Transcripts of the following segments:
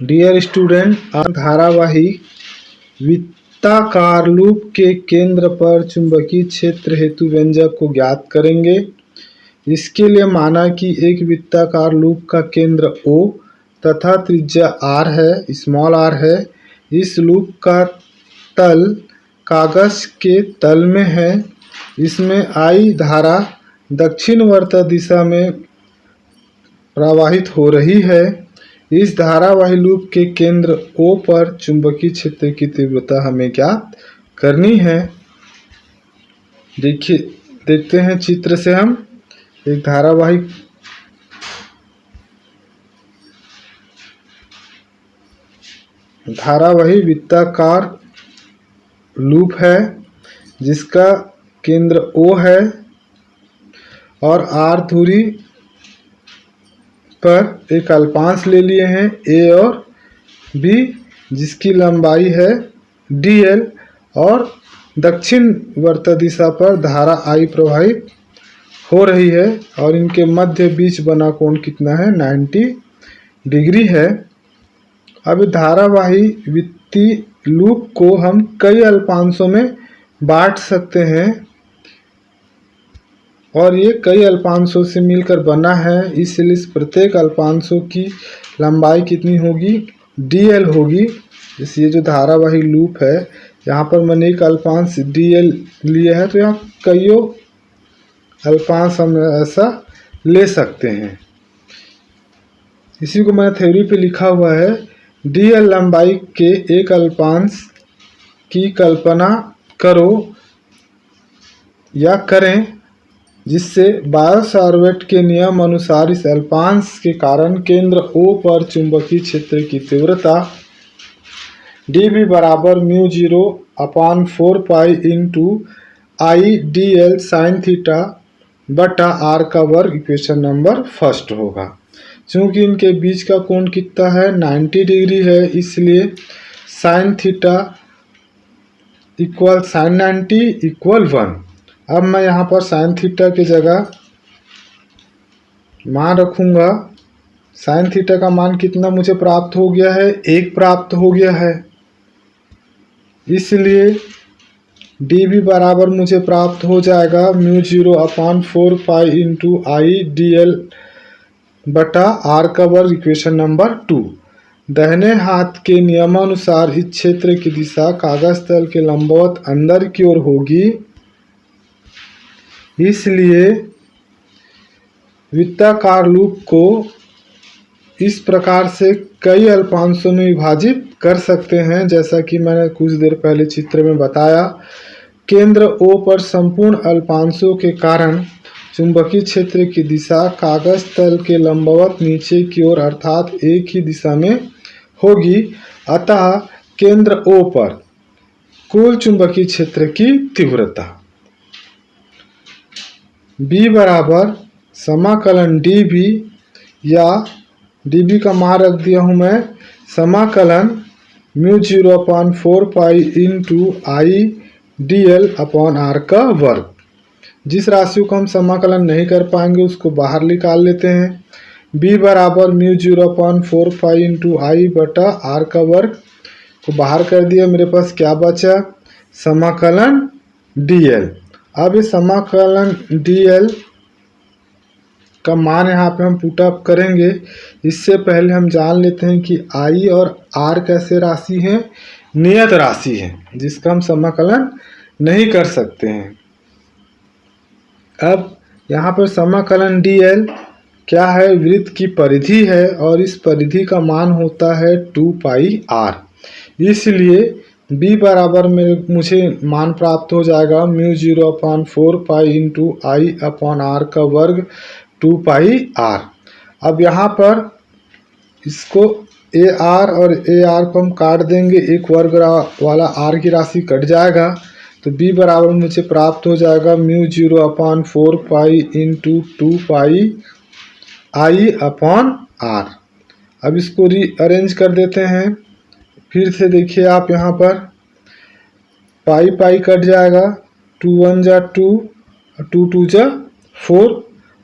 Dear student, आज धारावाही वृत्ताकार loop के केंद्र पर चुंबकीय क्षेत्र हेतु व्यंजक को ज्ञात करेंगे। इसके लिए माना कि एक वृत्ताकार लूप का केंद्र O तथा त्रिज्या r है, स्मॉल r है। इस लूप का तल कागज के तल में है। इसमें I धारा दक्षिणवर्त दिशा में प्रवाहित हो रही है। इस धारावाही लूप के केंद्र O पर चुंबकीय क्षेत्र की तीव्रता हमें ज्ञात करनी है। देखते हैं चित्र से हम एक धारावाही वृत्ताकार लूप है जिसका केंद्र O है और R दूरी पर एक अल्पांश ले लिए हैं A और B, जिसकी लंबाई है dl और दक्षिणवर्त दिशा पर धारा I प्रवाहित हो रही है और इनके मध्य बीच बना कोण कितना है, 90 डिग्री है। अब धारावाही वृत्तीय लूप को हम कई अल्पांशों में बांट सकते हैं और ये कई अल्पांशों से मिलकर बना है, इसलिए प्रत्येक अल्पांशों की लंबाई कितनी होगी, dl होगी। जैसे ये जो धारावाही लूप है, यहाँ पर मैंने एक अल्पांश dl लिया है, तो यहाँ कईयों अल्पांश हम ऐसा ले सकते हैं। इसी को मैंने थ्योरी पे लिखा हुआ है। dl लंबाई के एक अल्पांश की कल्पना करो या करें जिससे बायो-सावर्ट के नियम अनुसार इस अल्पांश के कारण केंद्र O पर चुंबकीय क्षेत्र की तीव्रता dB बराबर μ0/4 pi into I dl sine theta बटा r का वर्ग इक्वेशन नंबर फर्स्ट होगा। चूंकि इनके बीच का कोण कितना है, 90 डिग्री है, इसलिए sine theta equal sine 90 equal 1। अब मैं यहाँ पर साइन थीटा की जगह मान रखूँगा। साइन थीटा का मान कितना मुझे प्राप्त हो गया है, 1 प्राप्त हो गया है। इसलिए dB बराबर मुझे प्राप्त हो जाएगा μ0/4 पाई इंटू I dl बटा r का वर्ग इक्वेशन नंबर 2। दाहिने हाथ के नियमानुसार इस क्षेत्र की दिशा कागज तल के लंबवत अंदर की ओर होगी, इसलिए वृत्ताकार लूप को इस प्रकार से कई अल्पांशों में विभाजित कर सकते हैं, जैसा कि मैंने कुछ देर पहले चित्र में बताया। केंद्र O पर संपूर्ण अल्पांशों के कारण चुंबकीय क्षेत्र की दिशा कागज तल के लंबवत नीचे की ओर अर्थात एक ही दिशा में होगी। अतः केंद्र O पर कुल चुंबकीय क्षेत्र की तीव्रता B बराबर समाकलन dB, या dB का मान रख दिया हूँ मैं, समाकलन μ0/4 pi into I dl upon r का वर्ग। जिस राशि को हम समाकलन नहीं कर पाएंगे उसको बाहर निकाल लेते हैं। B बराबर μ0/4 पाई इंटू I बटा r का वर्ग को बाहर कर दिया, मेरे पास क्या बचा, समाकलन dl। अब इस समाकलन dl का मान यहाँ पे हम पुट अप करेंगे। इससे पहले हम जान लेते हैं कि I और R कैसे राशि हैं, नियत राशि है जिसका हम समाकलन नहीं कर सकते हैं। अब यहाँ पर समाकलन dl क्या है, वृत्त की परिधि है और इस परिधि का मान होता है 2 पाई r। इसलिए B बराबर मुझे मान प्राप्त हो जाएगा μ0/4 pi into I upon r का वर्ग 2 पाई r। अब यहाँ पर इसको AR और AR को हम काट देंगे, एक वर्ग वाला r की राशि कट जाएगा, तो B बराबर मुझे प्राप्त हो जाएगा μ0/4 pi into 2 pi I upon r। अब इसको रीअरेंज कर देते हैं। फिर से देखिए आप, यहाँ पर पाई पाई कट जाएगा, 2 1 जा 2, 2 2 जा 4।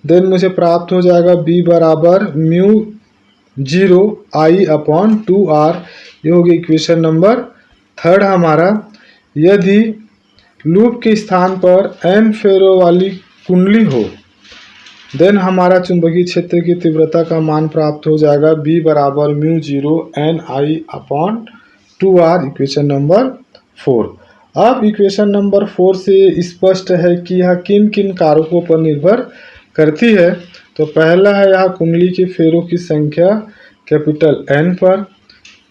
देन मुझे प्राप्त हो जाएगा B बराबर 0I/2R। ये होगी इक्वेशन नंबर 3 हमारा। यदि लूप के स्थान पर n फेरों वाली कुंडली हो देन हमारा चुंबकीय क्षेत्र की तीव्रता का मान प्राप्त हो जाएगा B बराबर μ0 NI/2R, इक्वेशन नंबर 4। अब इक्वेशन नंबर 4 से स्पष्ट है कि यह किन किन कारकों पर निर्भर करती है। तो पहला है यह कुंडली के फेरों की संख्या कैपिटल N पर,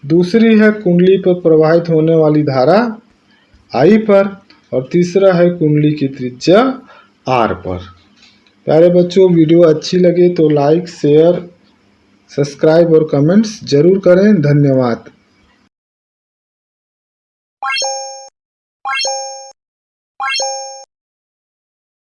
दूसरी है कुंडली पर प्रवाहित होने वाली धारा I पर, और तीसरा है कुंडली की त्रिज्या R पर। प्यारे बच्चों, वीडियो अच्छी लगे तो लाइक, शेयर, सब्सक्राइब और कमेंट्स जरूर करें। धन्यवाद।